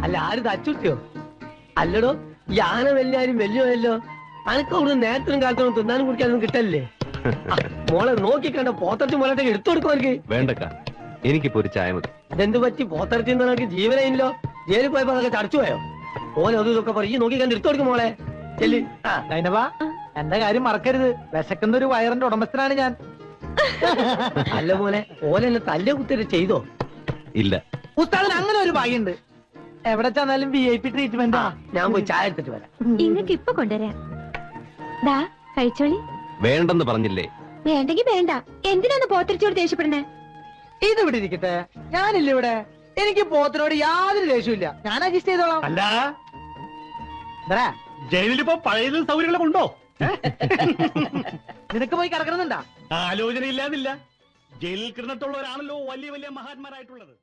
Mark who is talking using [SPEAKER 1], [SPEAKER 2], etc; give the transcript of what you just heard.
[SPEAKER 1] അല്ല ആര് തച്ചുട്ടിയോ? അല്ലടോ, ഈ ആന വലിയാരും വലിയോ അനക്ക് അവിടുന്ന് നേരത്തിനും കാലത്തോളം തിന്നാനും കുടിക്കാനൊന്നും കിട്ടല്ലേ? മോളെ നോക്കിക്കണ്ട പോത്തറച്ചി മോളെ എടുത്തു കൊടുക്കും എനിക്ക്.
[SPEAKER 2] വേണ്ടക്ക, എനിക്കിപ്പോ ഒരു ചായ മതി.
[SPEAKER 1] ഇതെന്ത് പറ്റി? പോത്തറച്ചി എനിക്ക് ജീവനയില്ലോ. ജയിലിൽ പോയപ്പോ അതൊക്കെ ചടച്ചു പോയോ? ഓനെ അതും ഇതൊക്കെ പറയും. നോക്കി കണ്ട് എടുത്തു കൊടുക്കും മോളെ. ചെല്ലി.
[SPEAKER 3] എന്റെ കാര്യം മറക്കരുത്, വിശക്കുന്ന ഒരു വയറിന്റെ ഉടമസ്ഥനാണ് ഞാൻ.
[SPEAKER 1] അല്ല മോനെ, ഓനെ എന്നെ തല്ലെ കുത്തിട്ട് ചെയ്തോ?
[SPEAKER 2] ഇല്ല.
[SPEAKER 3] ഉസ്താദിന് അങ്ങനെ ഒരു ഭാഗ്യമുണ്ട്, എവിടെ ചെന്നാലും VIP ട്രീറ്റ്മെന്റ്.
[SPEAKER 1] ഞാൻ പോയി ചായ എടുത്തിട്ട് വരാം.
[SPEAKER 4] ഇങ്ങക്ക് ഇപ്പൊ കൊണ്ടുവരാം. ദാ കഴിച്ചോളി.
[SPEAKER 2] വേണ്ടെന്ന് പറഞ്ഞില്ലേ?
[SPEAKER 4] വേണ്ടെങ്കി വേണ്ട. എന്തിനാണ് പോത്തിരിച്ചോട് ദേഷ്യപ്പെടണേ?
[SPEAKER 3] ഇത് ഇവിടെ ഇരിക്കട്ടെ, ഞാനില്ല ഇവിടെ. എനിക്ക് പോത്തിനോട് യാതൊരു ദേഷ്യമില്ല, ഞാൻ അഡ്ജസ്റ്റ് ചെയ്തോളാം.
[SPEAKER 5] അല്ല, ജയിലിലിപ്പോ പഴയതും സൗകര്യങ്ങളൊക്കെ ഉണ്ടോ?
[SPEAKER 3] നിനക്ക് പോയി കിടക്കണമെന്നുണ്ടാ?
[SPEAKER 5] ആലോചന ഇല്ലാതില്ല. ജയിലിൽ കിടന്നിട്ടുള്ളവരാണല്ലോ വലിയ വലിയ മഹാന്മാരായിട്ടുള്ളത്.